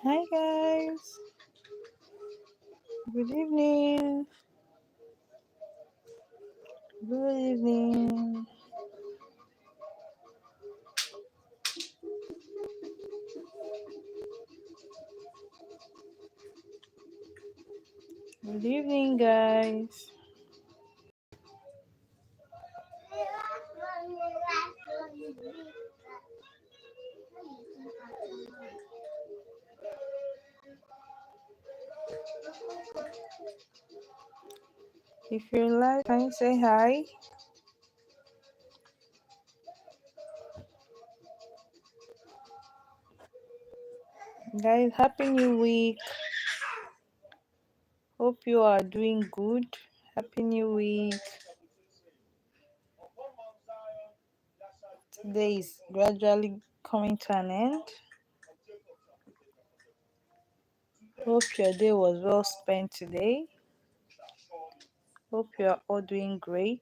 Hi guys, good evening. Good evening. Good evening, guys. If you're live, can you say hi? Guys, happy new week. Hope you are doing good. Happy new week. Today is gradually coming to an end. Hope your day was well spent today. Hope you are all doing great.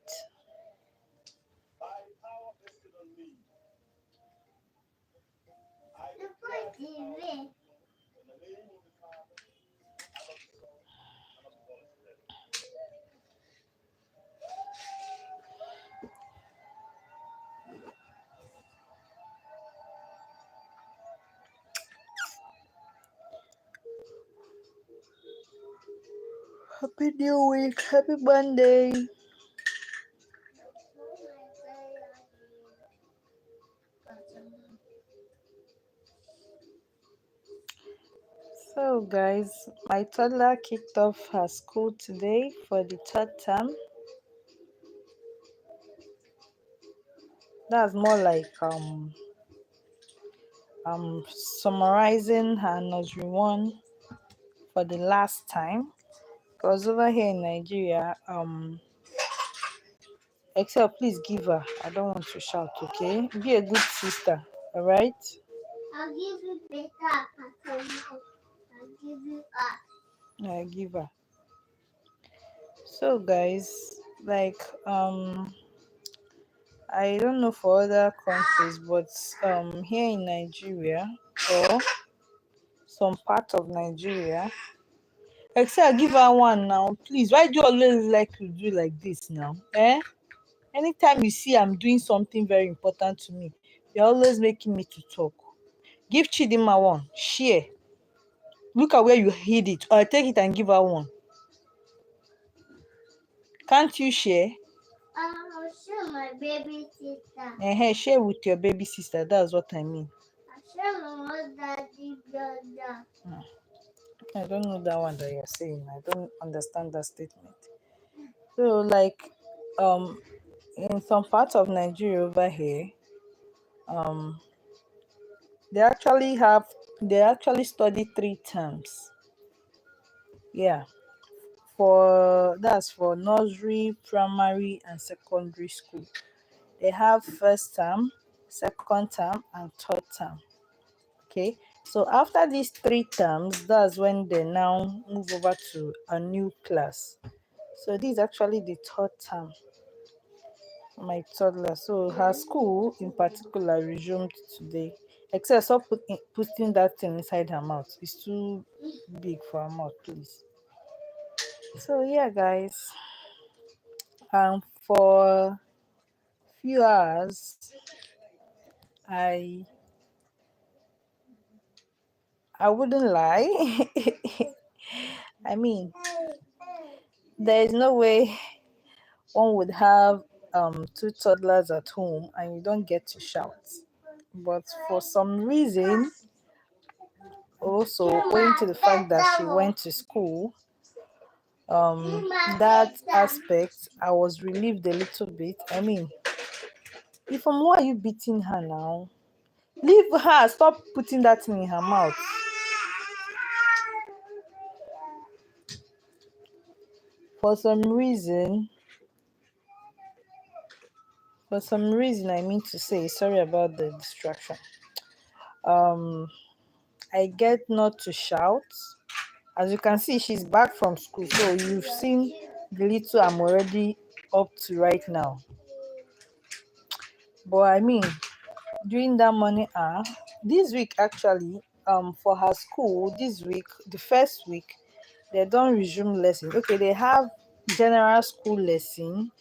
Happy new week. Happy Monday. So guys, my toddler kicked off her school today for the third term. That's more like summarizing her nursery one for the last time. Because over here in Nigeria, Excel, please give her. I don't want to shout, okay? Be a good sister, alright? I'll give you better. I'll give you up. I give her. So guys, like I don't know for other countries, but here in Nigeria or some part of Nigeria, Excel, give her one now, please. Why do you always like to do like this now? Anytime you see I'm doing something very important to me, you're always making me to talk. Give Chidima one. Share. Look at where you hid it. Or take it and give her one. Can't you share? I'll show my baby sister. Share with your baby sister. That's what I mean. I'll show my mom, daddy, brother. I don't know that one that you're saying. I don't understand that statement. So, like, in some parts of Nigeria over here, um, they actually study 3 terms. Yeah, that's for nursery, primary, and secondary school. They have first term, second term, and third term. Okay, so after these 3 terms, that's when they now move over to a new class. So this is actually the third term for my toddler. So her school in particular resumed today. Except stop putting that thing inside her mouth. It's too big for her mouth, please. So yeah, guys. For few hours, I I wouldn't lie. I mean, there is no way one would have 2 toddlers at home and you don't get to shout. But for some reason, also owing to the fact that she went to school, that aspect I was relieved a little bit. I mean, Ifeoma, why are you beating her now? Leave her, stop putting that thing in her mouth. For some reason, I mean to say, sorry about the distraction. I get not to shout. As you can see, she's back from school, so you've seen the little I'm already up to right now. But I mean, during that morning hour, this week actually, for her school this week, the first week, they don't resume lesson. Okay, they have general school lesson.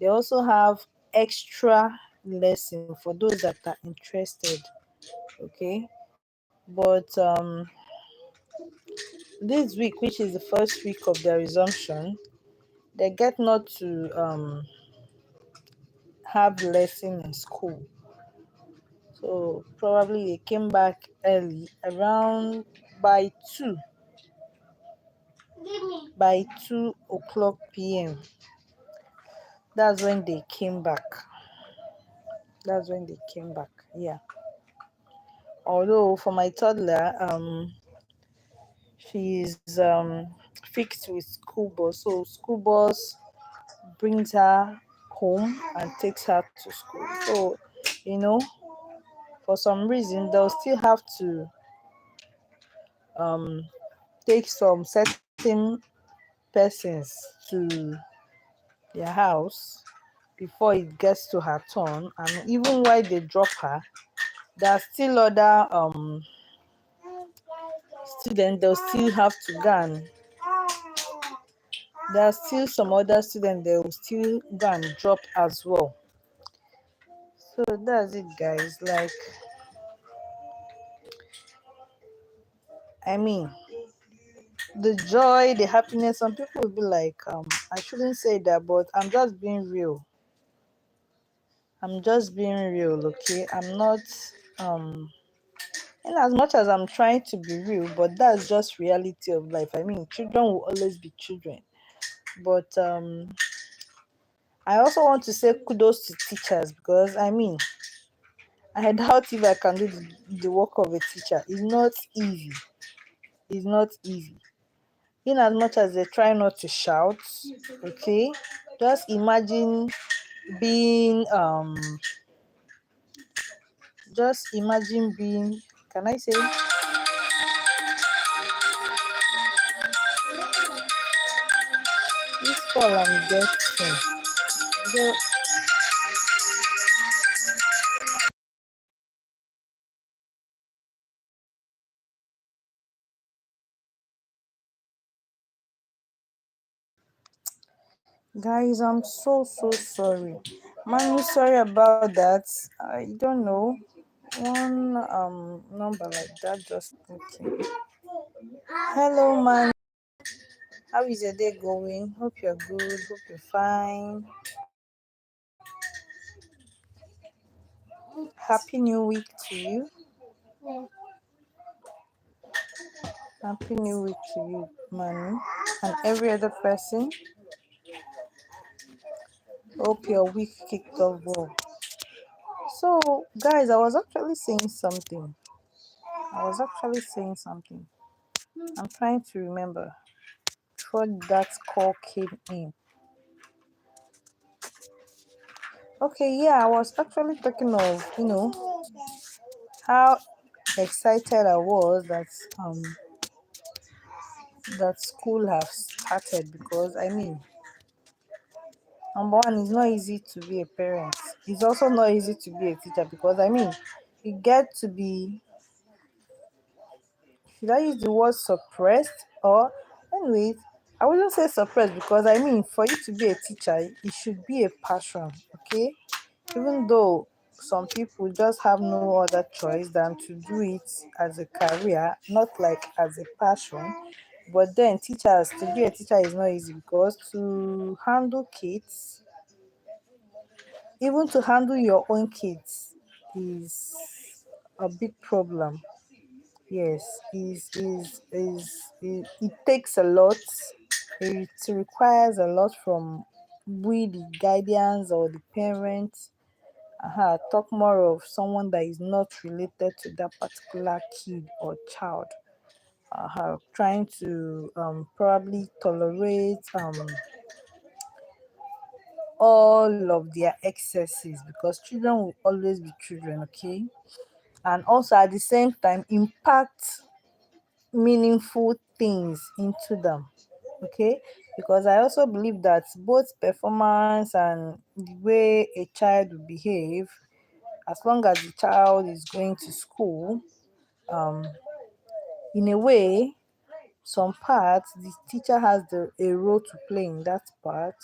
They also have extra lesson for those that are interested. Okay, but this week, which is the first week of their resumption, they get not to have lesson in school. So probably they came back early around by 2 by 2 o'clock p.m. That's when they came back. That's when they came back. Yeah. Although for my toddler, she's fixed with school bus. So school bus brings her home and takes her to school. So, you know, for some reason they'll still have to um take some certain persons to their house before it gets to her turn, and even while they drop her, there are still other students they'll still have to go and there are still some other students they will still go and drop as well. So that's it, guys. Like, I mean, the joy, the happiness, some people will be like, I shouldn't say that, but I'm just being real. I'm just being real, okay? I'm not in as much as I'm trying to be real, but that's just reality of life. I mean, children will always be children. But I also want to say kudos to teachers, because I mean, I doubt if I can do the work of a teacher. It's not easy. It's not easy. In as much as they try not to shout, okay? Just imagine being can I say, this call I'm getting. So, guys, I'm so sorry. Man, sorry about that. I don't know. One number like that just okay. Hello, man. How is your day going? Hope you're good. Hope you're fine. Happy New Week to you. Happy New Week to you, Manu, and every other person. Hope your week kicked off well. So, guys, I was actually saying something. I'm trying to remember before that call came in. Okay, yeah, I was actually talking of, how excited I was that school have started, because I mean, number one, it's not easy to be a parent. It's also not easy to be a teacher, because I mean, you get to be, should I use the word suppressed? Or anyways, I wouldn't say suppressed, because I mean, for you to be a teacher, it should be a passion, okay? Even though some people just have no other choice than to do it as a career, not like as a passion. But then teachers, to be a teacher is not easy, because to handle kids, even to handle your own kids, is a big problem. Yes, it takes a lot. It requires a lot from we the guardians or the parents. Talk more of someone that is not related to that particular kid or child. Trying to probably tolerate all of their excesses, because children will always be children, okay? And also at the same time impact meaningful things into them, okay? Because I also believe that both performance and the way a child will behave, as long as the child is going to school, in a way, some parts the teacher has a role to play in that part,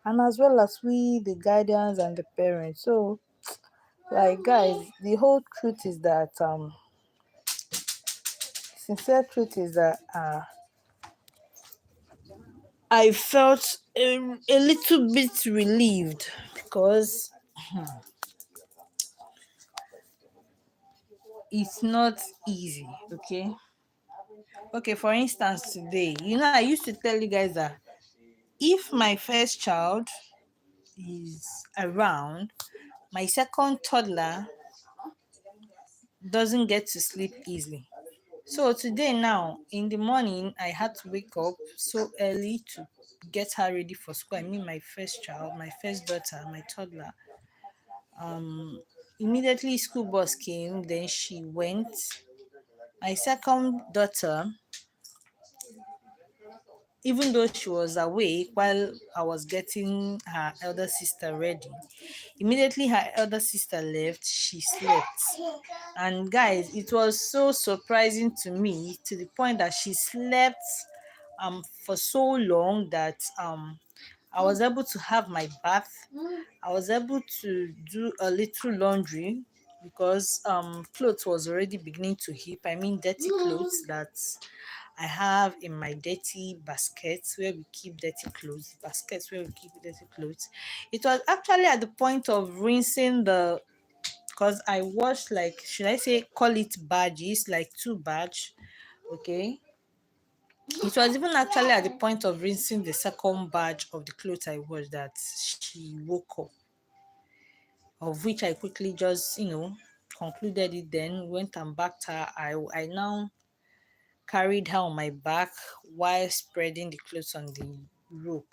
and as well as we the guardians and the parents. So like guys, the whole truth is that sincere truth is that I felt a little bit relieved because it's not easy. Okay, for instance, today, I used to tell you guys that if my first child is around, my second toddler doesn't get to sleep easily. So today, now in the morning, I had to wake up so early to get her ready for school. I mean, my first child, my first daughter, my toddler. Immediately school bus came, then she went. My second daughter, even though she was awake while I was getting her elder sister ready, immediately her elder sister left, she slept. And guys, it was so surprising to me, to the point that she slept for so long that I was able to have my bath. I was able to do a little laundry because clothes was already beginning to heap. I mean, dirty clothes that I have in my dirty baskets where we keep dirty clothes, baskets where we keep dirty clothes. It was actually at the point of rinsing because I washed, like, should I say, call it badges, like 2 badge, okay? It was even actually at the point of rinsing the second batch of the clothes I washed that she woke up, of which I quickly just, concluded it then, went and backed her. I now carried her on my back while spreading the clothes on the rope.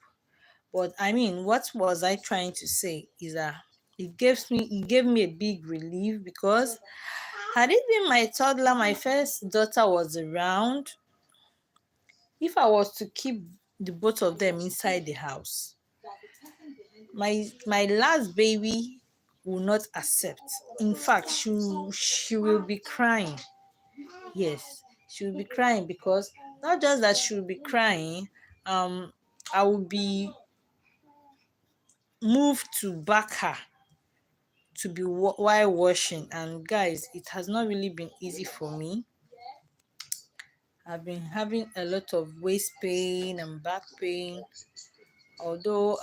But I mean, what was I trying to say is that it gave me a big relief because had it been my toddler, my first daughter was around, if I was to keep the both of them inside the house, my last baby will not accept. In fact, she will be crying. Yes, she will be crying because not just that she will be crying, I will be moved to back her to be while washing. And guys, it has not really been easy for me. I've been having a lot of waist pain and back pain, although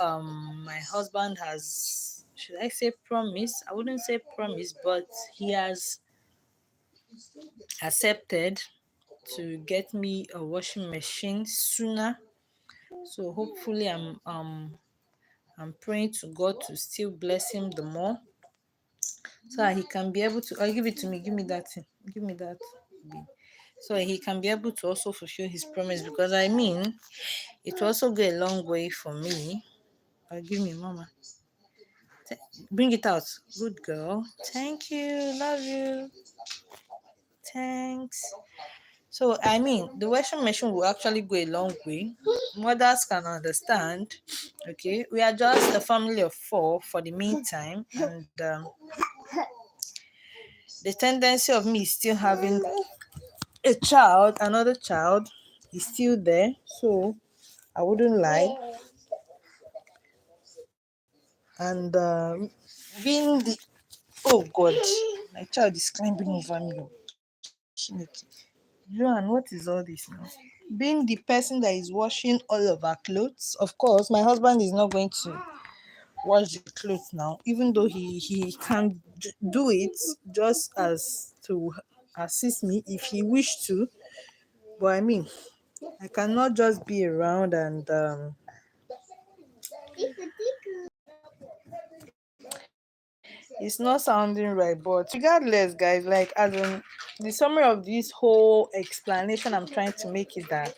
my husband has, should I say promise, I wouldn't say promise, but he has accepted to get me a washing machine sooner. So hopefully I'm praying to God to still bless him the more, so that he can be able to, give it to me, give me that thing, give me that, so he can be able to also fulfill his promise, because I mean, it will also go a long way for me. Give me, mama. Bring it out. Good girl. Thank you. Love you. Thanks. So, I mean, the washing machine will actually go a long way. Mothers can understand. Okay. We are just a family of 4 for the meantime. And the tendency of me still having another child is still there. So, I wouldn't lie. And being the, oh God, my child is climbing over me. Joan, what is all this now? Being the person that is washing all of our clothes, of course, my husband is not going to wash the clothes now, even though he can do it just as to assist me if he wished to. But I mean, I cannot just be around and it's not sounding right. But regardless, guys, like, as in the summary of this whole explanation I'm trying to make is that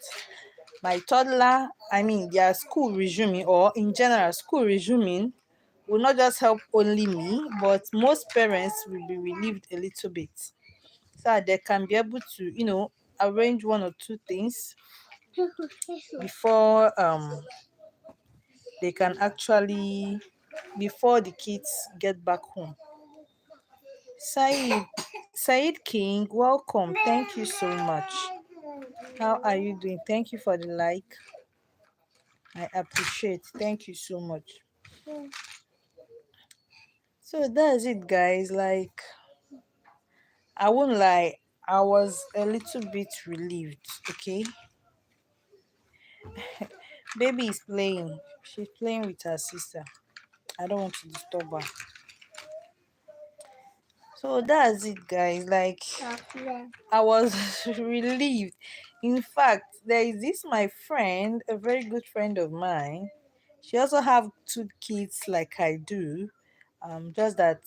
my toddler, I mean, their school resuming, or in general, school resuming, will not just help only me, but most parents will be relieved a little bit, so that they can be able to, arrange one or two things before they can actually, before the kids get back home. Said King, welcome. Thank you so much. How are you doing? Thank you for the like. I appreciate. Thank you so much. So that's it, guys. Like, I won't lie, I was a little bit relieved. Okay, baby is playing. She's playing with her sister. I don't want to disturb her. So that's it, guys. Like, I was relieved. In fact, there is this my friend, a very good friend of mine. She also have two kids like I do. Just that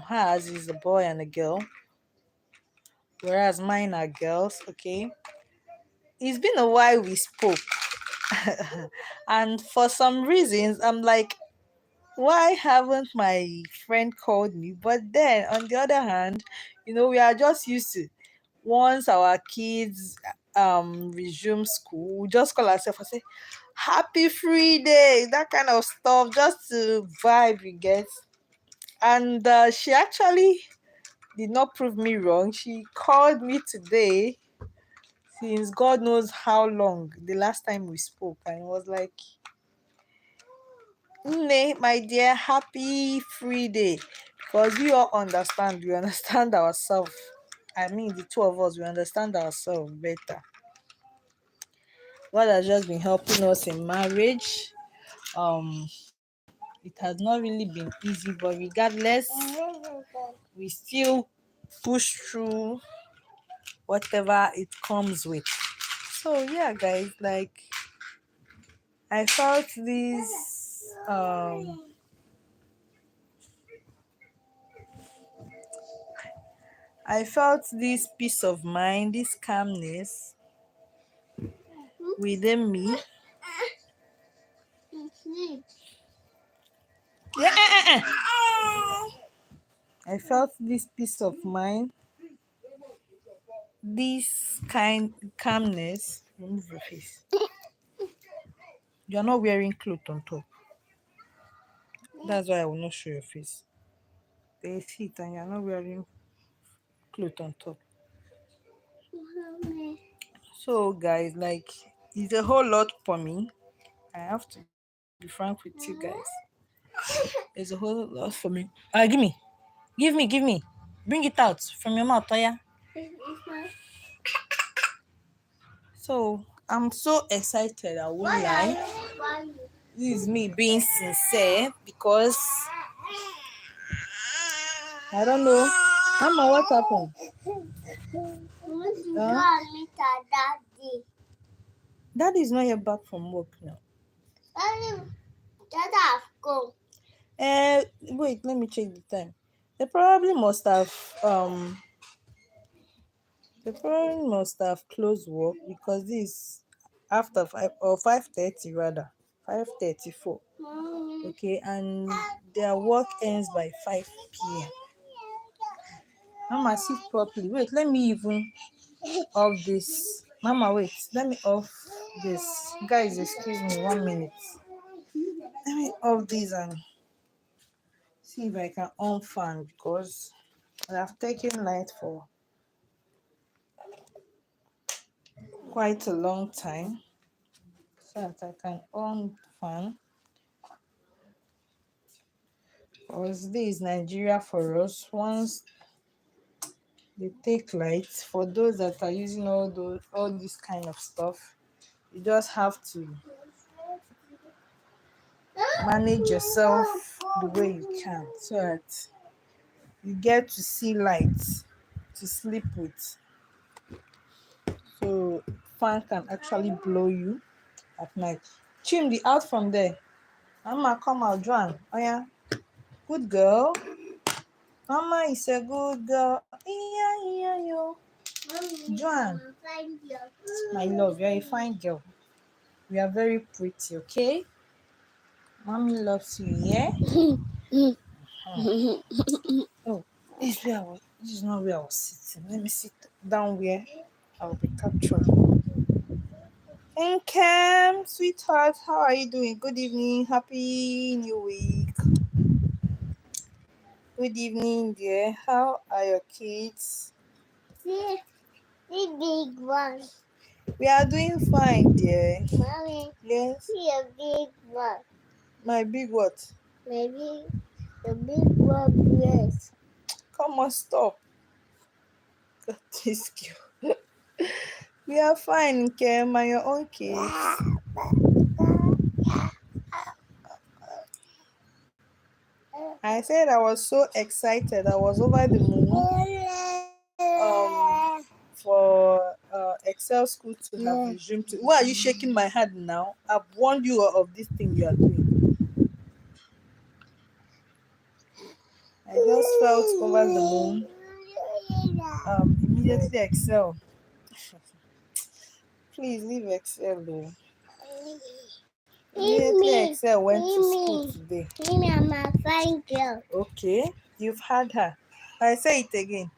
hers is a boy and a girl, whereas mine are girls. Okay, it's been a while we spoke, and for some reasons, I'm like, why haven't my friend called me? But then on the other hand, we are just used to, once our kids resume school, we just call ourselves and say happy free day, that kind of stuff, just to vibe, you get. And she actually did not prove me wrong. She called me today since God knows how long, the last time we spoke, and was like, Nne, my dear, happy free day. Because we all understand, we understand ourselves. I mean, the two of us, we understand ourselves better. God has just been helping us in marriage. It has not really been easy, but regardless, we still push through whatever it comes with. So yeah, guys, like, I felt this peace of mind, this calmness within me. Yeah, I felt this peace of mind, this kind calmness. Remove your face. You're not wearing clothes on top. That's why I will not show your face. There's heat and you're not wearing clothes on top. So guys, like, it's a whole lot for me. I have to be frank with you guys. It's a whole lot for me. Give me. Bring it out from your mouth, oh yeah. So I'm so excited, I won't lie. This is me being sincere because I don't know. Mama, what happened? Daddy is not yet back from work now. Wait, let me check the time. They probably must have closed work because this after 5 or 5:30 rather. 5:34. Okay, and their work ends by 5 p.m. Mama, sit properly. Wait, let me even off this. Mama, wait, let me off this. Guys, excuse me 1 minute. Let me off this and see if I can on fan because I have taken light for quite a long time so that I can on fan. Because this is Nigeria for us. Once they take light, for those that are using all this kind of stuff, you just have to manage yourself the way you can so that you get to see light to sleep with. So fan can actually blow you at night. Chimdi, out from there. Mama, come out, Joan. Oh yeah, good girl. Mama is a good girl. Yeah, yo. Joan, my love, you're a fine girl. We are very pretty, okay? Mommy loves you, yeah? Oh, this is not where I was sitting. Let me sit down where I'll be captured. And Cam, sweetheart, how are you doing? Good evening. Happy New Week. Good evening, dear. How are your kids? The big one. We are doing fine, dear. Mommy, Yes. see a big one. My big what? Maybe the big one, yes. Come on, stop. God, this girl. We are fine, Kem, and your own kids. I said I was so excited. I was over the moon. For Excel school to have resumed. Why are you shaking my hand now? I've warned you of this thing you are doing. I just felt over the moon. Immediately Excel. Please leave Excel though. Immediately Excel went to school today. Mimi, I'm a fine girl. Okay, you've had her. I say it again.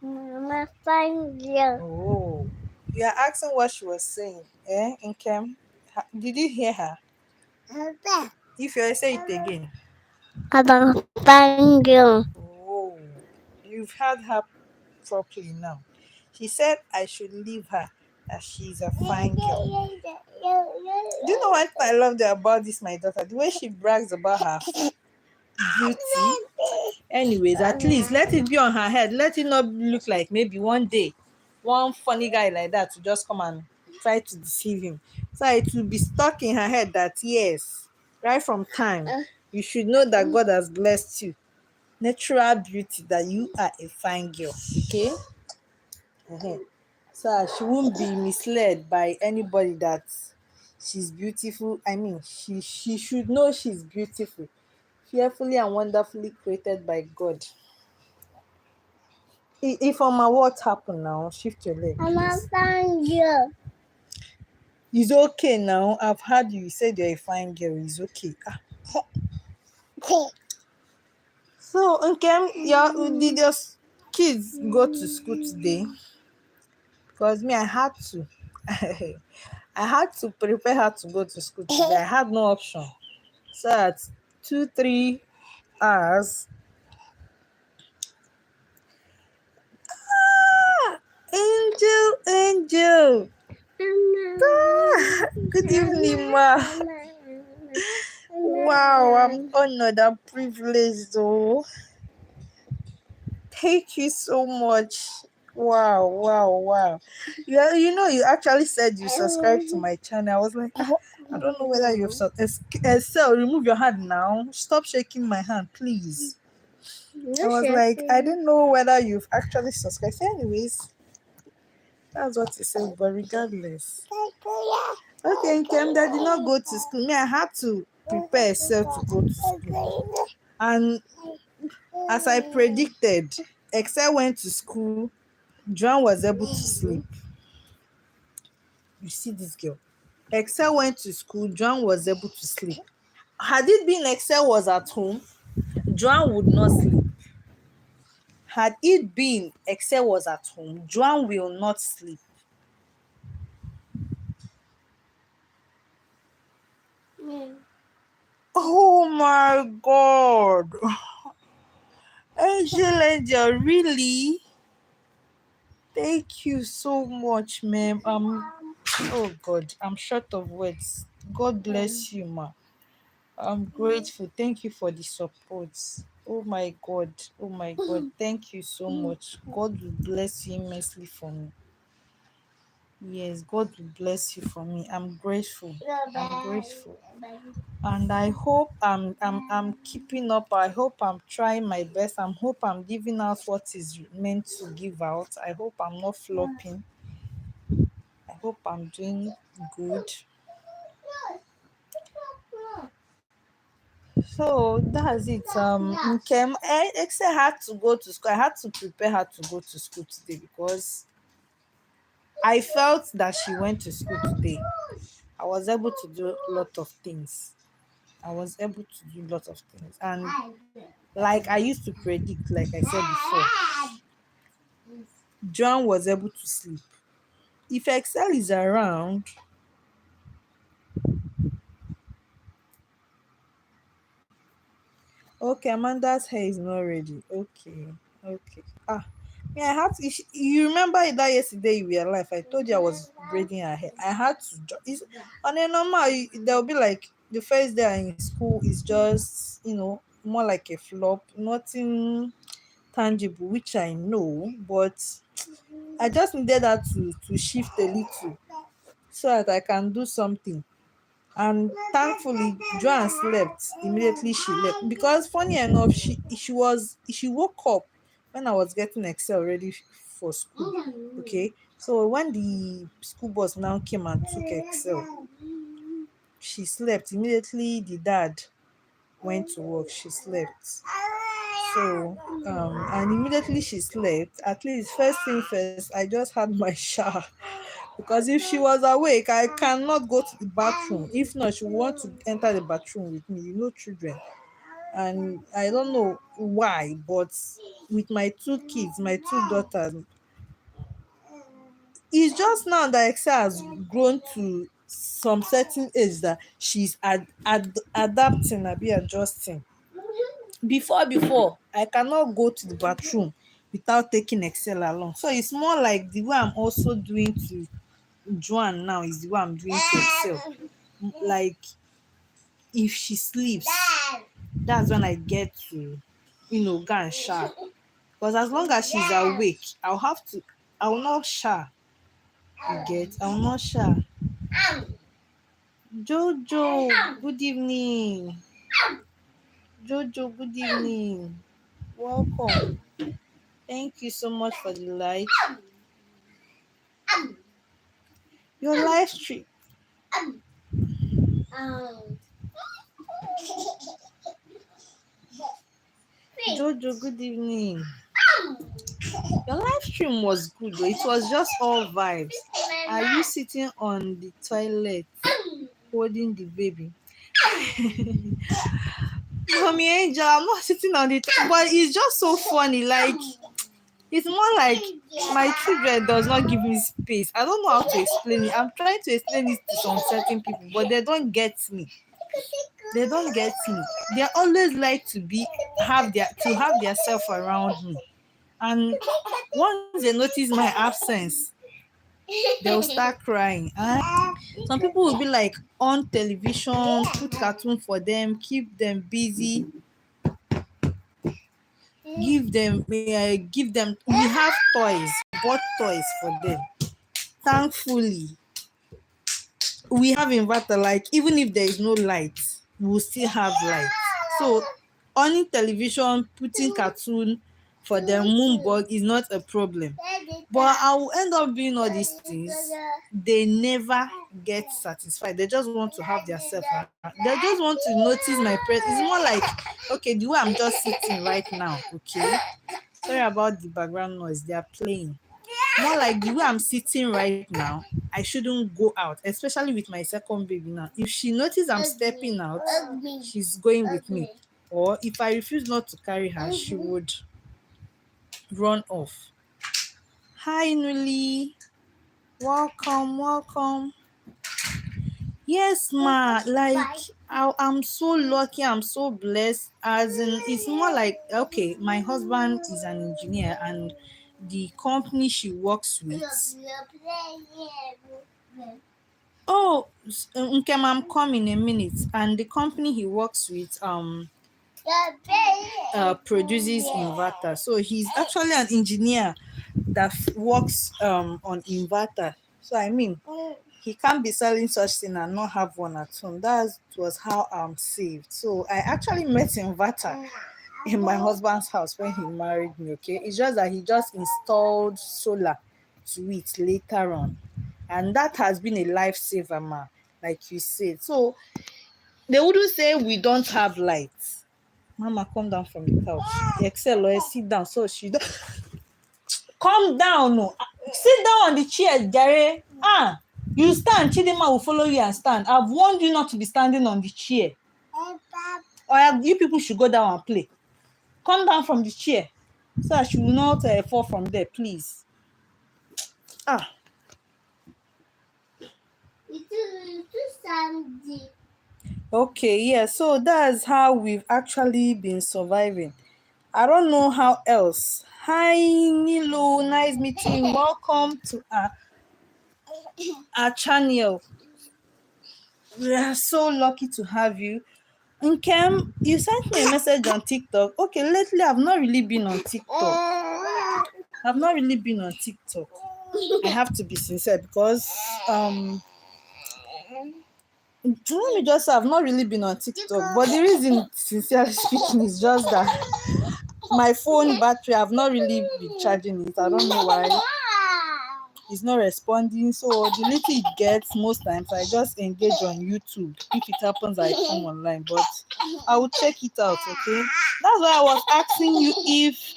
I'm a fine girl. Oh, you are asking what she was saying, eh? Inkem, did you hear her? If you say it again. I'm a fine girl. Oh, you've heard her properly now. She said I should leave her, that she's a fine girl. Do you know what I loved about this, my daughter? The way she brags about her beauty. Anyways, at least let it be on her head. Let it not look like maybe one day one funny guy like that to just come and try to deceive him. So it will be stuck in her head that yes, right from time, you should know that God has blessed you. Natural beauty, that you are a fine girl. Okay? So she won't be misled by anybody that she's beautiful. I mean, she should know she's beautiful, fearfully and wonderfully created by God. If my what happened now, shift your leg. I'm a Please. fine girl. It's okay now. I've heard you. You said you're a fine girl. It's okay. So, Nkem, did your kids go to school today? Because me, I had to. I had to prepare her to go to school today. I had no option. So at 2-3 hours. Ah, Angel, Angel. Ah, good evening, ma. Wow, I'm honored and privileged, though. Thank you so much. Wow, wow, wow. Yeah, you actually said you subscribed to my channel. I was like, I don't know whether you've Estelle, remove your hand now. Stop shaking my hand, please. I was like, I didn't know whether you've actually subscribed. So anyways, that's what you said, but regardless. Okay, Nkem, that did not go to school. Me, I had to prepare Estelle to go to school. And as I predicted, Excel went to school. Joan was able to sleep. You see this girl. Excel went to school. Joan was able to sleep. Had it been Excel was at home, Joan would not sleep. Had it been Excel was at home, Joan will not sleep. Oh my God. Angel, really? Thank you so much, ma'am. Oh God, I'm short of words. God bless you, ma. I'm grateful. Thank you for the support. Oh my God. Oh my God. Thank you so much. God will bless you immensely for me. Yes, God will bless you for me. I'm grateful. I'm grateful. And I hope I'm keeping up. I hope I'm trying my best. I hope I'm giving out what is meant to give out. I hope I'm not flopping. I hope I'm doing good. So that's it. Nkem, Exe had to go to school. I had to prepare her to go to school today because I felt that she went to school today. I was able to do a lot of things. I was able to do a lot of things. And like I used to predict, like I said before, John was able to sleep. If Excel is around, okay, Amanda's hair is not ready. Okay, okay. Yeah, I had to, you remember that yesterday you were alive. I told you I was braiding her hair. I had to. It's, on a normal, there'll be like the first day in school is just more like a flop, nothing tangible, which I know, but I just needed her to shift a little so that I can do something. And thankfully Joanne slept immediately she left, because funny enough she woke up when I was getting Excel ready for school. Okay, so when the school bus now came and took Excel, she slept immediately. The dad went to work, she slept. So and immediately she slept, at least first thing first, I just had my shower. Because if she was awake, I cannot go to the bathroom. If not, she will want to enter the bathroom with me, children. And I don't know why, but with my two kids, my two daughters, it's just now that Excel has grown to some certain age that she's adapting and be adjusting. Before, I cannot go to the bathroom without taking Excel along. So it's more like the way I'm also doing to Joan now is the way I'm doing to Excel. Like if she sleeps, that's when I get to go and shower. Because as long as she's awake, I will not shower. You get? I will not shower. Jojo, good evening. Jojo, good evening. Welcome. Thank you so much for the like. Your live stream. Jojo, good evening. Your live stream was good though. It was just all vibes. Are you sitting on the toilet holding the baby? Mommy Angel, I'm not sitting on the toilet, but it's just so funny. Like it's more like my children does not give me space. I don't know how to explain it. I'm trying to explain it to some certain people, but they don't get me. They don't get me. They always like to have their self around me. And once they notice my absence, they'll start crying. And some people will be like on television, put cartoon for them, keep them busy, give them. We have toys, bought toys for them. Thankfully, we have inverter. Like even if there is no light, we will still have light. So on television, putting cartoon for them, moonbug is not a problem. But I will end up doing all these things. They never get satisfied. They just want to have their self. They just want to notice my presence. It's more like, okay, the way I'm just sitting right now. Okay, sorry about the background noise. They are playing. More like the way I'm sitting right now, I shouldn't go out, especially with my second baby now. If she notices I'm stepping out, she's going with me. Or if I refuse not to carry her, she would run off. Hi, Nuli. Welcome, welcome. Yes, ma. Like I'm so lucky. I'm so blessed. As in, it's more like okay. My husband is an engineer, and the company she works with. Oh, Nkem, I'm coming in a minute. And the company he works with produces inverter. So he's actually an engineer that works on inverter. So I mean, he can't be selling such thing and not have one at home. That was how I'm saved. So I actually met inverter in my husband's house when he married me. Okay, it's just that he just installed solar to it later on, and that has been a lifesaver, ma. Like you said, so they wouldn't say we don't have lights. Mama, come down from the couch. Excel, or sit down. So she don't come down. No. Sit down on the chair, Gary. You stand. Chidima will follow you and stand. I've warned you not to be standing on the chair. Or you people should go down and play. Come down from the chair so that she will not fall from there, please. Okay, yeah. So that's how we've actually been surviving. I don't know how else Hi Nilu, nice meeting you. Welcome to our channel. We are so lucky to have you. Nkem, you sent me a message on TikTok. Okay, lately I've not really been on TikTok. I've not really been on TikTok. I have to be sincere because let me just say I've not really been on TikTok. But the reason, sincerely speaking, is just that my phone battery, I've not really been charging it. I don't know why it's not responding. So the little it gets, most times I just engage on YouTube. If it happens, I come online, but I will check it out. Okay, that's why I was asking you if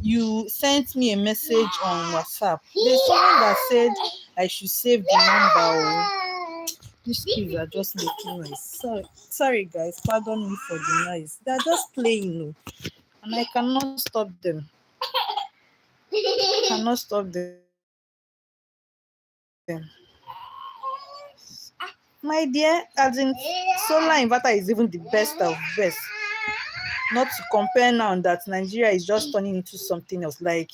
you sent me a message on WhatsApp. There's someone that said I should save the number. Oh. These kids are just making noise. Sorry guys, pardon me for the noise. They're just playing, and I cannot stop them. Cannot stop them. My dear, as in solar inverter is even the best of best. Not to compare now that Nigeria is just turning into something else. Like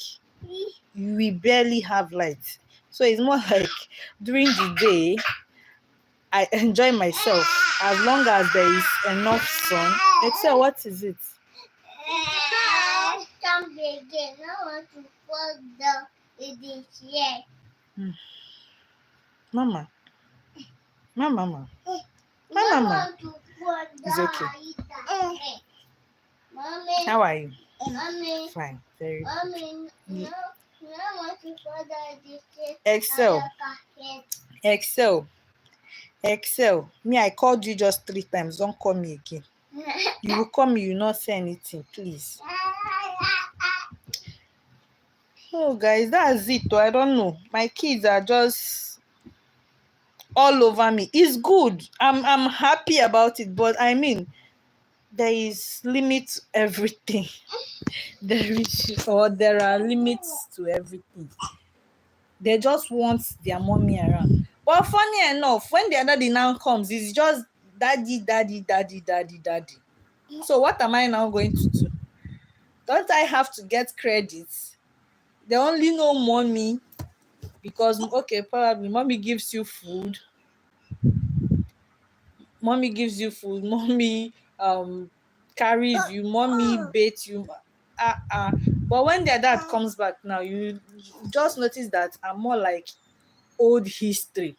we barely have light. So it's more like during the day I enjoy myself as long as there is enough sun. Except what is it? Some begin. I want to put the here. Mama. Mama. It's okay. Mommy. How are you? Mommy. Fine. Very Mommy. good. No, I want to put the Excel. Me, I called you just 3 times. Don't call me again. You will call me, you will not say anything, please. Oh, guys, that's it. I don't know. My kids are just all over me. It's good. I'm happy about it, but I mean, there is limit to everything. There are limits to everything. They just want their mommy around. But funny enough, when the other day now comes, it's just daddy. So what am I now going to do? Don't I have to get credits? They only know mommy because okay, probably mommy gives you food. Mommy carries you, mommy baits you. But when their dad comes back now, you just notice that I'm more like old history.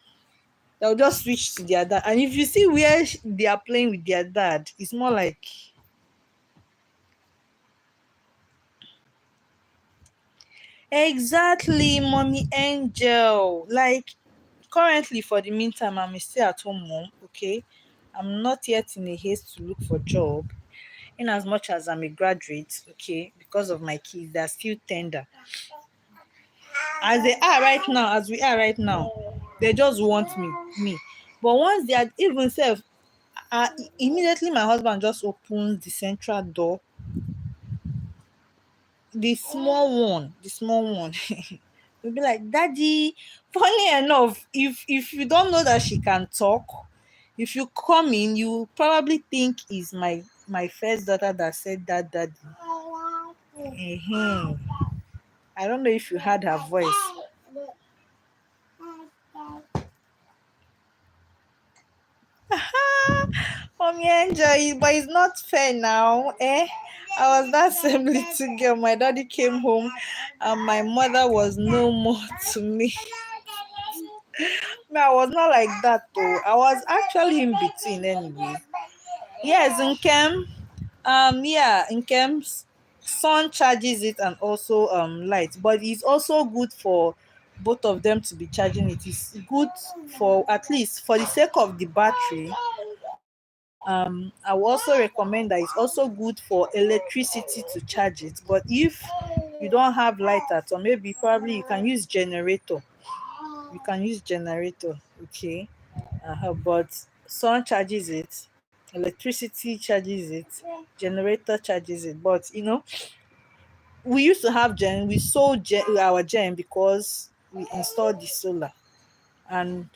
They'll just switch to their dad. And if you see where they are playing with their dad, it's more like exactly mommy angel. Like currently for the meantime, I'm still at home mom, okay? I'm not yet in a haste to look for job. In as much as I'm a graduate, okay, because of my kids, they're still tender. As we are right now, they just want me. But once they are even self, immediately my husband just opens the central door, the small one will be like, daddy. Funny enough, if you don't know that she can talk, if you come in, you probably think is my first daughter that said that daddy. I don't know if you heard her voice. Mommy enjoy it, but it's not fair now, eh? I was that same little girl. My daddy came home and my mother was no more to me. No, I was not like that though. I was actually in between anyway. Yes, in Kem's sun charges it and also light, but it's also good for both of them to be charging it. It's good for at least for the sake of the battery. I will also recommend that it's also good for electricity to charge it. But if you don't have light at all, maybe probably you can use generator. Okay. But sun charges it, electricity charges it, generator charges it. But we used to have we sold our gen because we installed the solar, and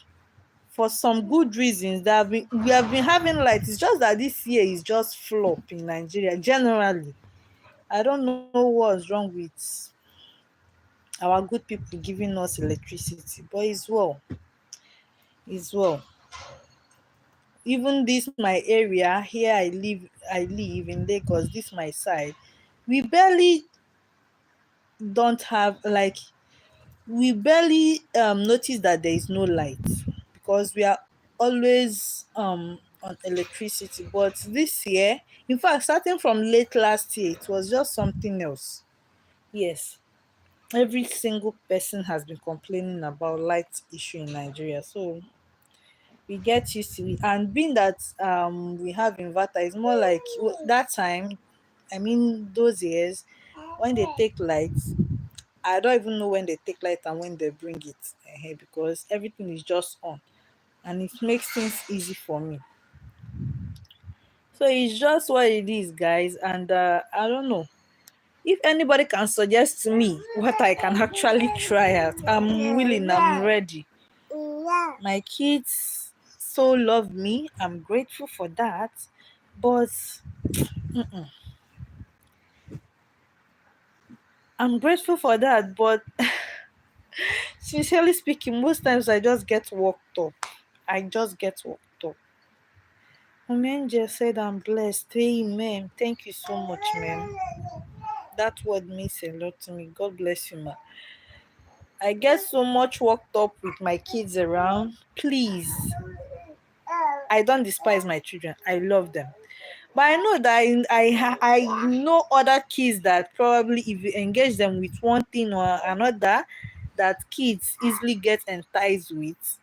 for some good reasons that we have been having light. It's just that this year is just flop in Nigeria generally. I don't know what's wrong with our good people giving us electricity, but it's well. It's well. Even this my area here I live in Lagos, this my side, we barely don't have like we barely notice that there is no light because we are always on electricity. But this year, in fact starting from late last year, it was just something else. Yes, every single person has been complaining about light issue in Nigeria, so we get used to it. And being that we have inverter, it's more like that time, I mean those years when they take light, I don't even know when they take light and when they bring it, because everything is just on and it makes things easy for me. So it's just what it is, guys. And I don't know if anybody can suggest to me what I can actually try out. I'm willing, I'm ready. My kids so love me. I'm grateful for that. But I'm grateful for that. But sincerely speaking, most times I just get worked up. I just get worked up. Amen just said I'm blessed. Amen. Thank you so much, man. That word means a lot to me. God bless you, man. I get so much worked up with my kids around. Please, I don't despise my children. I love them. But I know that I know other kids that probably if you engage them with one thing or another, that kids easily get enticed with.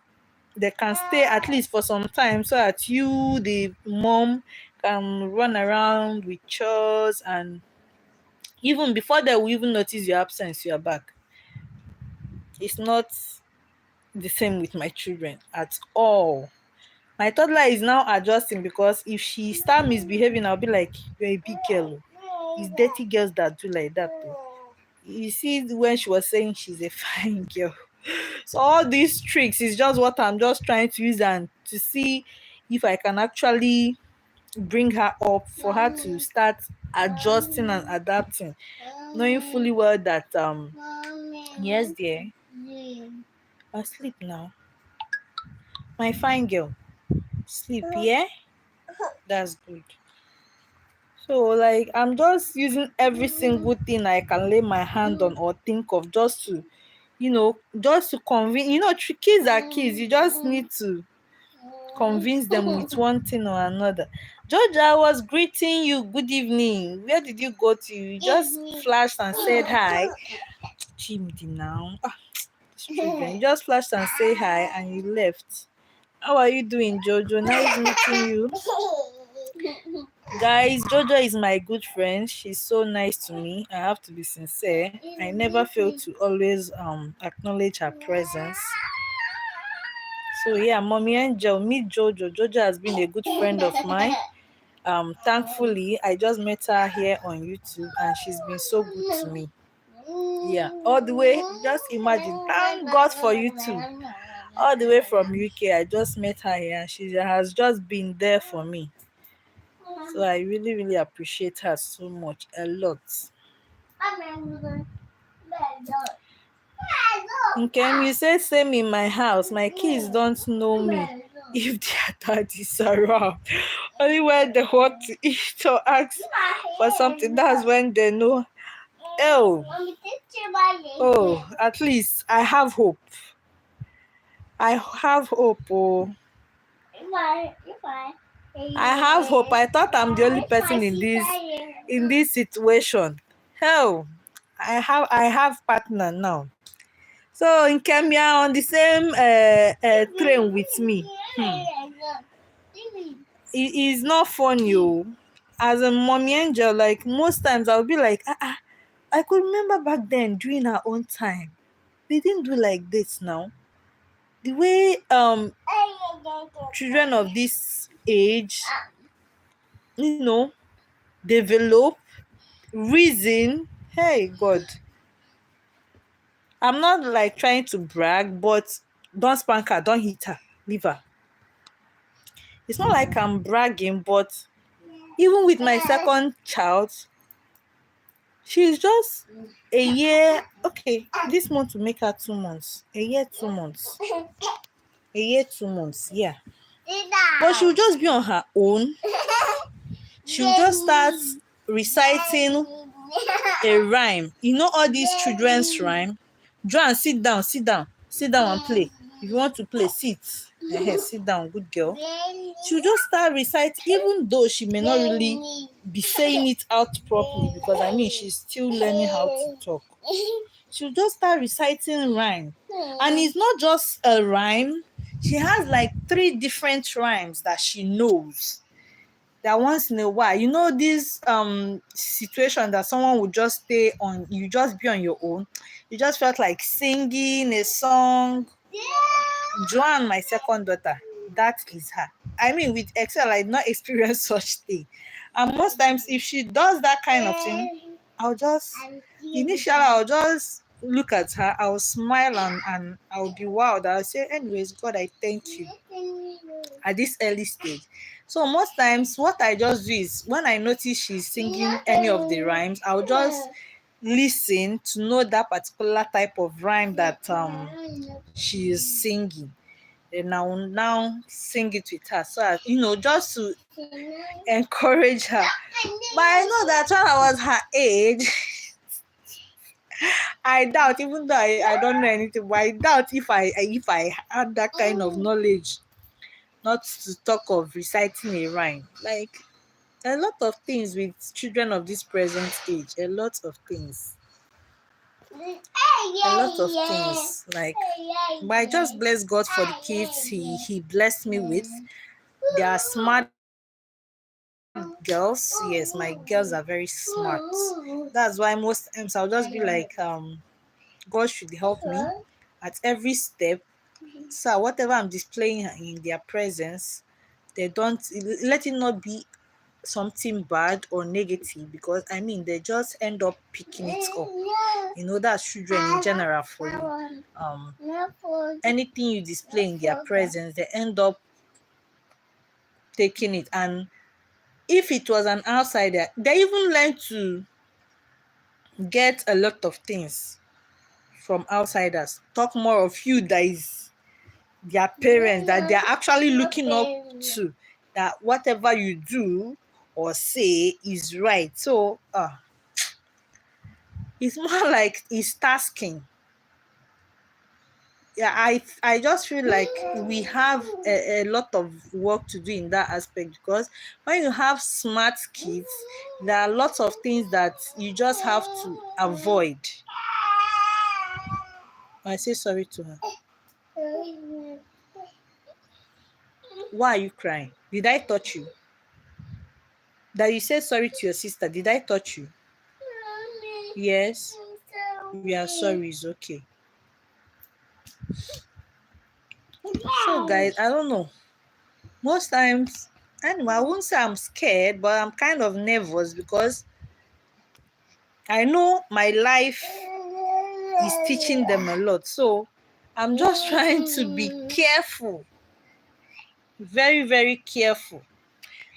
They can stay at least for some time so that you, the mom, can run around with chores, and even before they will even notice your absence, you're back. It's not the same with my children at all. My toddler is now adjusting because if she start misbehaving, I'll be like, you're a big girl. It's dirty girls that do like that. You see, when she was saying she's a fine girl. So all these tricks is just what I'm just trying to use and to see if I can actually bring her up for her to start adjusting and adapting, knowing fully well that yes dear, asleep now. My fine girl, sleep, yeah? That's good. So like I'm just using every single thing I can lay my hand on or think of just to, just to convince, kids are kids. You just need to convince them with one thing or another. Georgia, I was greeting you. Good evening. Where did you go to? You just flashed and said hi. Chimdi now. These children. You just flashed and say hi and you left. How are you doing, Jojo? Nice meeting you. Guys, Jojo is my good friend. She's so nice to me. I have to be sincere. I never fail to always acknowledge her presence. So yeah, Mommy Angel, meet Jojo. Jojo has been a good friend of mine. Thankfully, I just met her here on YouTube and she's been so good to me. Yeah, all the way. Just imagine. Thank God for you too. All the way from UK, I just met her here and she has just been there for me. So I really, really appreciate her so much, a lot. Okay, you say same in my house. My kids don't know me if their dad is around. Only when they want to eat or ask for something, that's when they know. Oh, at least I have hope. I have hope. Oh, I have hope. I thought I'm the only person in this situation. Hell, I have partner now. So in Kenya on the same train with me. It is not funny. Oh. As a mommy angel, like most times I'll be like, I could remember back then during our own time. We didn't do like this now. The way children of this age, develop, reason. Hey God. I'm not like trying to brag, but don't spank her, don't hit her, leave her. It's not like I'm bragging, but even with my second child, She's just a year. Okay, this month will make her 2 months. A year, 2 months. A year, 2 months. Yeah. But she'll just be on her own. She'll just start reciting a rhyme. You know all these children's rhyme? Joan, sit down, sit down, sit down and play. If you want to play, sit. Sit down, good girl. She'll just start reciting, even though she may not really be saying it out properly, because I mean she's still learning how to talk. She'll just start reciting rhyme. And it's not just a rhyme, she has like 3 different rhymes that she knows. That once in a while, you know, this situation that someone would just stay on, you just be on your own, you just felt like singing a song. Joanne, my second daughter, that is her. I mean, with Excel, I did not experience such thing. And most times, if she does that kind of thing, initially, I'll just look at her, I'll smile and I'll be wowed. I'll say, anyways, God, I thank you at this early stage. So most times, what I just do is when I notice she's singing any of the rhymes, I'll just listen to know that particular type of rhyme that she is singing. And I will now sing it with her, so as, just to encourage her. But I know that when I was her age, I doubt, even though I don't know anything, but I doubt if I had that kind of knowledge, not to talk of reciting a rhyme. Like a lot of things with children of this present age, a lot of things. Like, but I just bless God for the kids he blessed me with. They are smart girls. Yes, my girls are very smart. That's why most times I'll just be like, God should help me at every step. So whatever I'm displaying in their presence, they don't let it not be something bad or negative, because I mean they just end up picking it up. That's children in general for you. Anything you display in their presence, they end up taking it. And if it was an outsider, they even learn to get a lot of things from outsiders. Talk more of you that is their parents, that they are actually looking up to, that whatever you do or say is right. So it's more like it's tasking. Yeah, I just feel like we have a lot of work to do in that aspect, because when you have smart kids, there are lots of things that you just have to avoid. I say sorry to her. Why are you crying? Did I touch you? That you said sorry to your sister, did I touch you? Yes. We are sorry, it's okay. So guys, I don't know. Most times, anyway, I won't say I'm scared, but I'm kind of nervous, because I know my life is teaching them a lot. So I'm just trying to be careful. Very, very careful.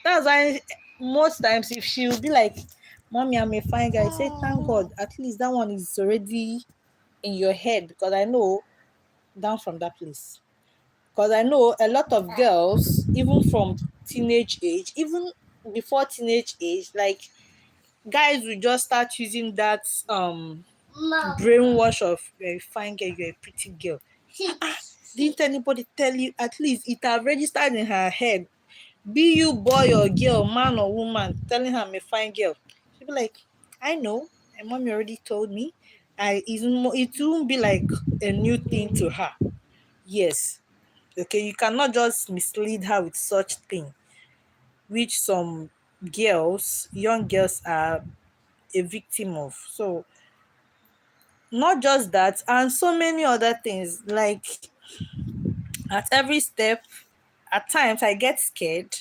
That's why most times if she will be like, Mommy, I'm a fine guy, I say, thank God, at least that one is already in your head, because I know down from that place. Because I know a lot of girls, even from teenage age, even before teenage age, like guys will just start using that brainwash of, you're a fine girl, you're a pretty girl. Didn't anybody tell you? At least it have registered in her head. Be you boy or girl, man or woman, telling her I'm a fine girl. She'll be like, I know, my mommy already told me. It won't be like a new thing to her. Yes. Okay, you cannot just mislead her with such thing, which some young girls are a victim of. So not just that, and so many other things. Like at every step, at times I get scared,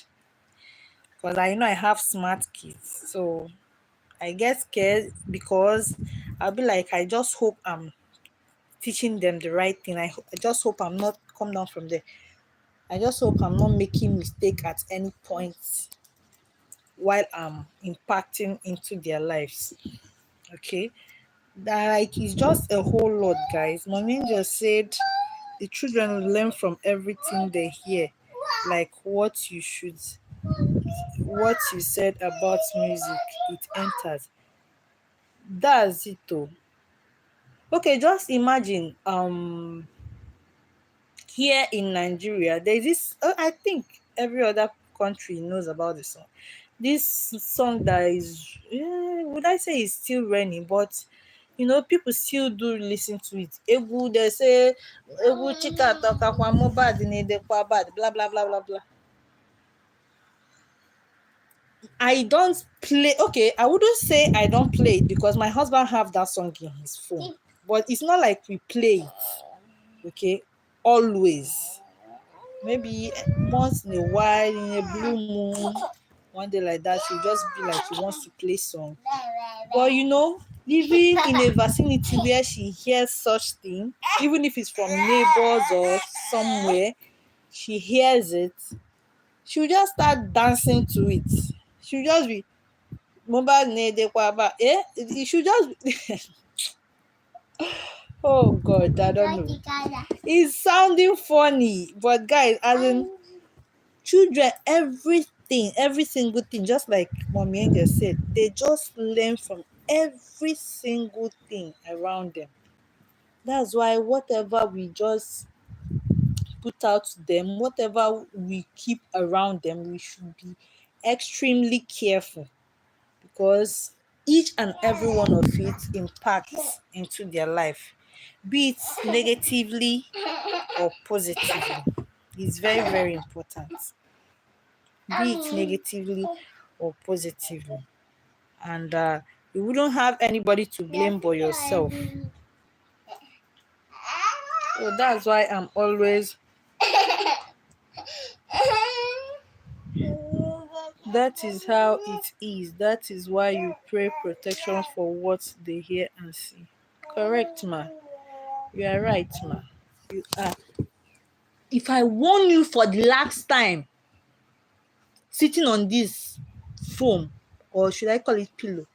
because I know I have smart kids. So I get scared, because I'll be like, I just hope I'm teaching them the right thing. I just hope I'm not come down from there. I just hope I'm not making mistake at any point while I'm impacting into their lives. Okay, that like it's just a whole lot, guys. Mommy just said the children will learn from everything they hear, like what you said about music. It enters. That's it, though. Okay, just imagine. Here in Nigeria, there's this. I think every other country knows about this song. This song that is, would I say it's still raining, but people still do listen to it. Egu, they say, Egu chika toka kwa mobad ni de kwa bad, blah blah blah blah blah. I don't play. Okay, I wouldn't say I don't play it because my husband have that song in his phone, but it's not like we play it. Okay, always. Maybe once in a while, in a blue moon, one day like that, he'll just be like he wants to play song. But living in a vicinity where she hears such thing, even if it's from neighbors or somewhere, she hears it, she'll just start dancing to it. She'll just be mobile it should just be oh god, I don't know. It's sounding funny, but guys, as in children, every single thing, just like Mommy Angel said, they just learn from every single thing around them. That's why whatever we just put out to them, whatever we keep around them, we should be extremely careful, because each and every one of it impacts into their life, be it negatively or positively. It's very, very important, be it negatively or positively. And you wouldn't have anybody to blame but yourself. So that's why I'm always that is how it is. That is why you pray protection for what they hear and see. Correct, ma. You are right, ma. You are. If I warn you for the last time, sitting on this foam, or should I call it pillow,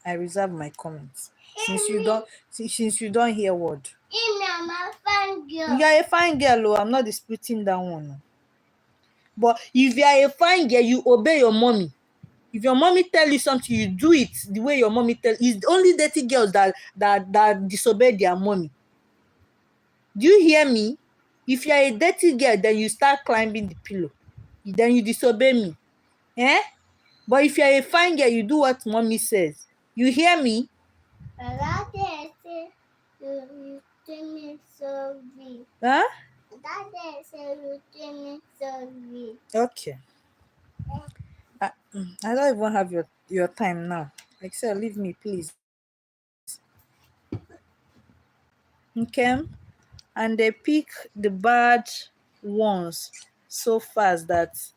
I reserve my comments. Since you don't hear word. You are a fine girl, oh, I'm not disputing that one. But if you are a fine girl, you obey your mommy. If your mommy tell you something, you do it the way your mommy tell. It's only dirty girls that disobey their mommy. Do you hear me? If you are a dirty girl, then you start climbing the pillow. Then you disobey me. Eh? But if you are a fine girl, you do what mommy says. You hear me? Huh? Okay. I don't even have your time now. Like I said, leave me, please. Okay? And they pick the bad ones so fast that's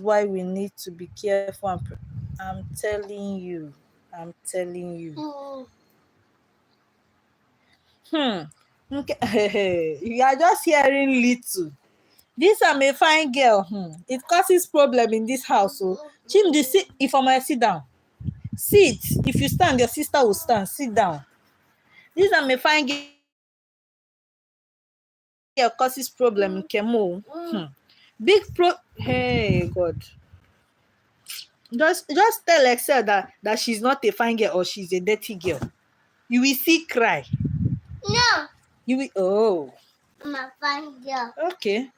why we need to be careful. I'm telling you. Okay. You are just hearing little. This I'm a fine girl. It causes problem in this house. So Chimdi, sit. If I might sit down, sit. If you stand, your sister will stand. Sit down. This I'm a fine girl causes problem in Kemo. Big pro. Hey God. Just tell Excel that she's not a fine girl or she's a dirty girl. You will see cry. No. You will. Oh. I'm a fine girl. Okay.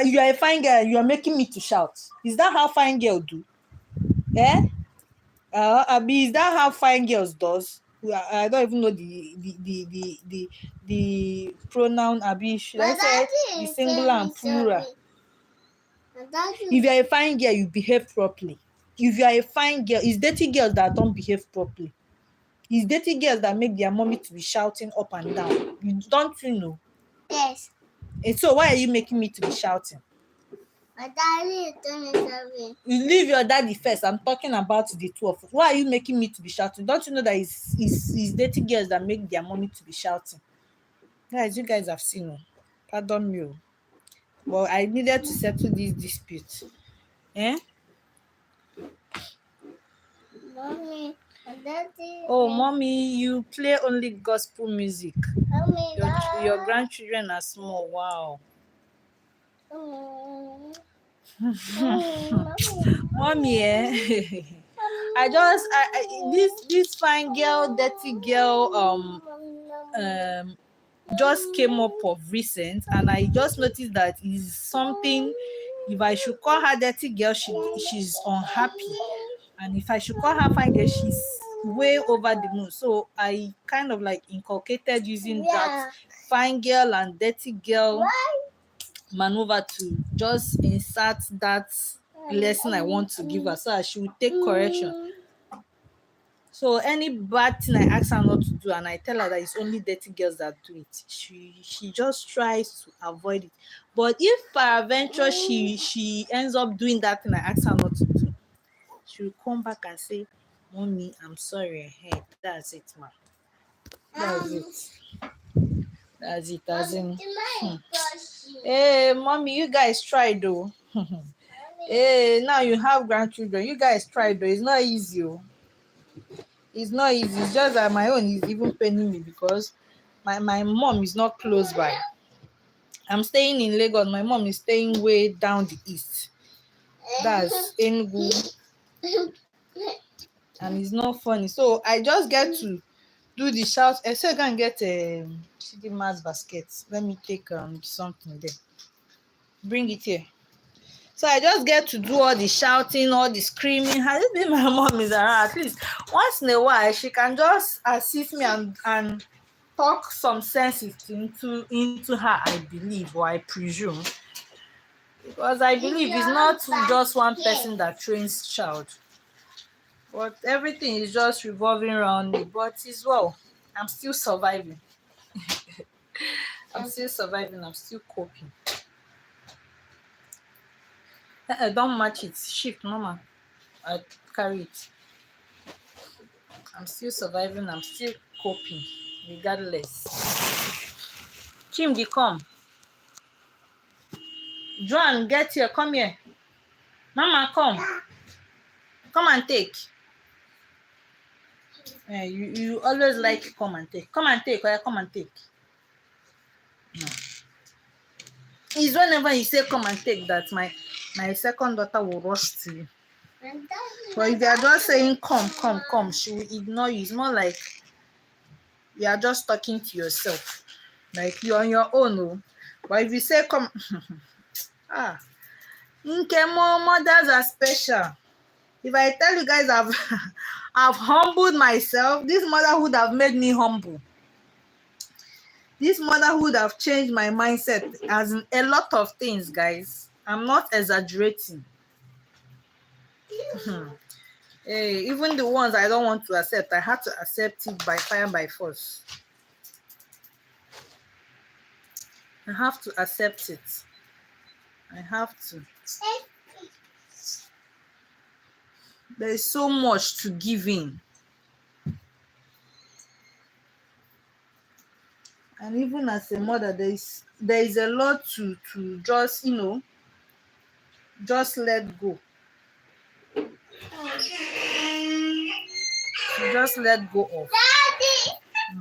You are a fine girl. You are making me to shout. Is that how fine girl do? Eh? Abi, is that how fine girls does? I don't even know the pronoun. Abi, should I say the singular and plural? If you are a fine girl, you behave properly. If you are a fine girl, it's dirty girls that don't behave properly. It's dirty girls that make their mommy to be shouting up and down. Don't you know? Yes. And so why are you making me to be shouting? My daddy told me something. You leave your daddy first. I'm talking about the two of us. Why are you making me to be shouting? Don't you know that it's dirty girls that make their mommy to be shouting? Guys, you guys have seen. Pardon me. Well, I needed to settle this dispute. Eh? Mommy, Daddy. Oh, mommy, you play only gospel music. Mommy, Your grandchildren are small. Wow. Mommy, eh? This fine girl, dirty girl, just came up of recent, and I just noticed that is something. If I should call her dirty girl, she's unhappy, and if I should call her fine girl, she's way over the moon. So I kind of like inculcated using that fine girl and dirty girl maneuver to just insert that lesson I want to give her, so that she will take correction. So any bad thing I ask her not to do and I tell her that it's only dirty girls that do it, she just tries to avoid it. But if peradventure she ends up doing that thing I asked her not to do, she will come back and say, "Mommy, I'm sorry, hey, that's it, ma. That's it. That's it." As in, hey, mommy, you guys try though. Hey, now you have grandchildren. You guys try though. It's not easy. Oh. It's not easy. It's just that my own is even paining me because my mom is not close by. I'm staying in Lagos. My mom is staying way down the east. That's Enugu. And it's not funny. So I just get to do the shout. I said, go and get a Chidima's basket. Let me take something there. Bring it here. So I just get to do all the shouting, all the screaming. Has it been my mom is around? At least once in a while, she can just assist me and talk some sense into her, I believe, or I presume. Because I believe it's not just one person that trains child. But everything is just revolving around me. But it's well, I'm still surviving. I'm still coping. Don't match it. Shift, mama. I carry it. I'm still surviving. I'm still coping, regardless. Chimdi, come. Joan, get here. Come here. Mama, come. Come and take. You always like come and take. Come and take. Come and take. No. It's whenever you say come and take that my second daughter will rush to you. But if you are just saying come, she will ignore you. It's more like you are just talking to yourself. Like you're on your own. Oh. But if you say come, Nkemo, mothers are special. If I tell you guys I've humbled myself, this motherhood have made me humble. This motherhood have changed my mindset as in a lot of things, guys. I'm not exaggerating. Hey, even the ones I don't want to accept, I had to accept it by fire by force. I have to accept it. I have to. There is so much to give in. And even as a mother, there is a lot to just, just let go. To just let go of. Daddy!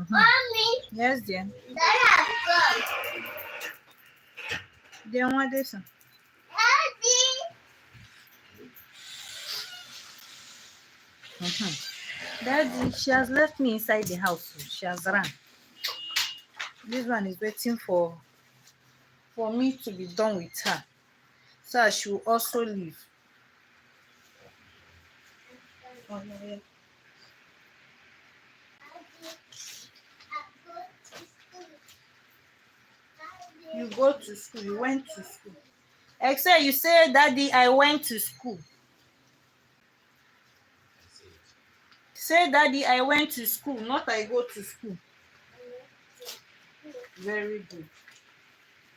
Mommy! Yes, dear. Daddy! Then what is it? Daddy, she has left me inside the house. She has run. This one is waiting for me to be done with her, so she will also leave. You go to school. You went to school. Except you say, Daddy, I went to school. Say, Daddy, I went to school, not I go to school. Very good.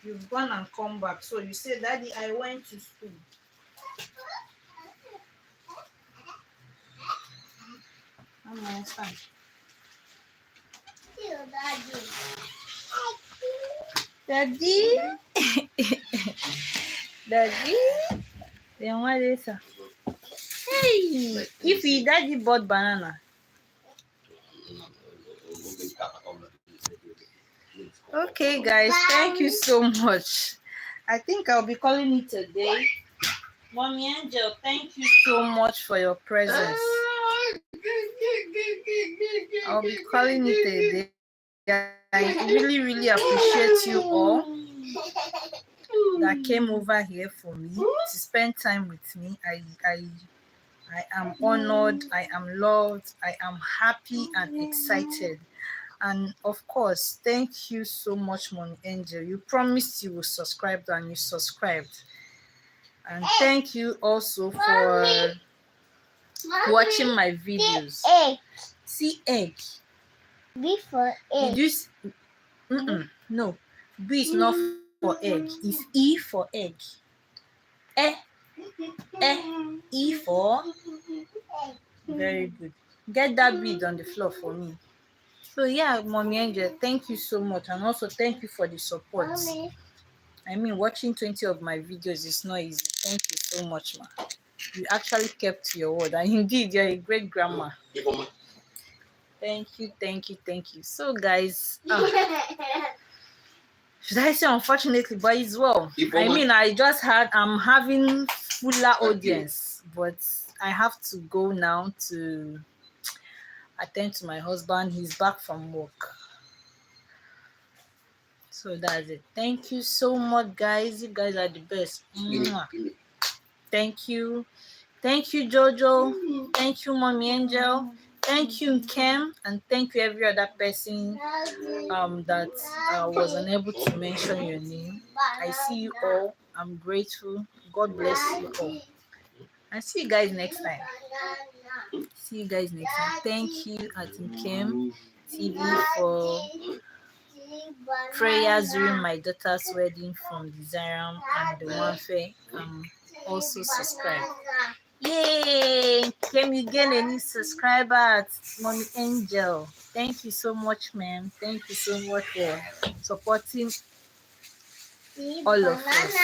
You've gone and come back. So you say, Daddy, I went to school. I'm understand. Daddy. Daddy. Then what is that? Hey, if he daddy bought banana. Okay, guys, thank you so much. I think I'll be calling it a day. Mommy Angel, thank you so much for your presence. I'll be calling it a day. I really, really appreciate you all that came over here for me to spend time with me. I am honored, I am loved, I am happy and excited. And of course, thank you so much, Mommy Angel. You promised you will subscribe and you subscribed. And thank you also for watching my videos. Egg. See egg. B for egg. Did you no. B is not for egg. It's E for egg. E. E for. Very good. Get that bead on the floor for me. So yeah, Mommy Angel, thank you so much. And also thank you for the support. Mommy. I mean, watching 20 of my videos is not easy. Thank you so much, ma. You actually kept your word. And indeed, you're a great grandma. Thank you, thank you, thank you. So guys, should I say unfortunately, but it's well. I mean, I'm having fuller audience, but I have to go now to attend to my husband. He's back from work. So that's it. Thank you so much, guys. You guys are the best. Mwah. Thank you. Thank you, Jojo. Thank you, Mommy Angel. Thank you, Kem. And thank you, every other person that was unable to mention your name. I see you all. I'm grateful. God bless you all. And see you guys next time. See you guys next time. Thank you, Atim Kem TV, for prayers during my daughter's wedding from Desiram and the Wanfe. Also subscribe. Yay! Can you get a new subscriber, Mommy Angel? Thank you so much, ma'am. Thank you so much for supporting all of us.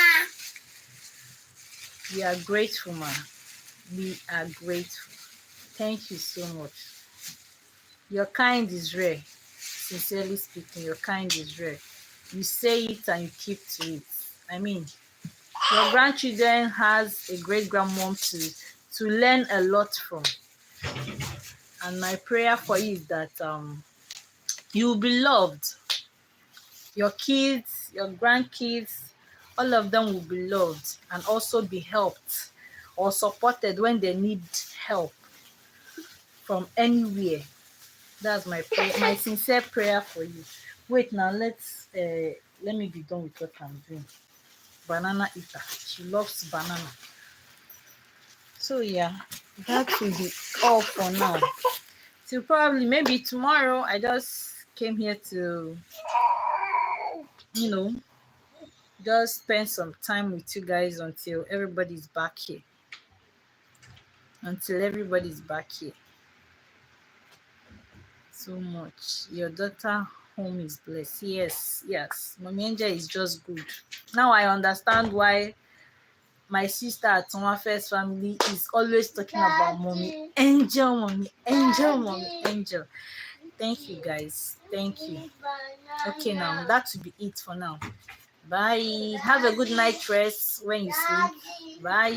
We are grateful, ma'am. We are grateful. Thank you so much. Your kind is rare. Sincerely speaking, your kind is rare. You say it and you keep to it. I mean, your grandchildren has a great grandmom to learn a lot from. And my prayer for you is that you will be loved. Your kids, your grandkids, all of them will be loved and also be helped or supported when they need help from anywhere. That's my prayer, my sincere prayer for you. Wait now, let me be done with what I'm doing. Banana eater. She loves banana. So yeah, that will be all for now. Till probably maybe tomorrow. I just came here to, you know, just spend some time with you guys until everybody's back here. Until everybody's back here. So much. Your daughter home is blessed. Yes, yes. Mommy Angel is just good. Now I understand why my sister at First family is always talking about Mommy Angel, Mommy Angel, Mommy Angel. Thank you, guys. Thank you. Okay, now that will be it for now. Bye. Have a good night rest when you sleep. Bye.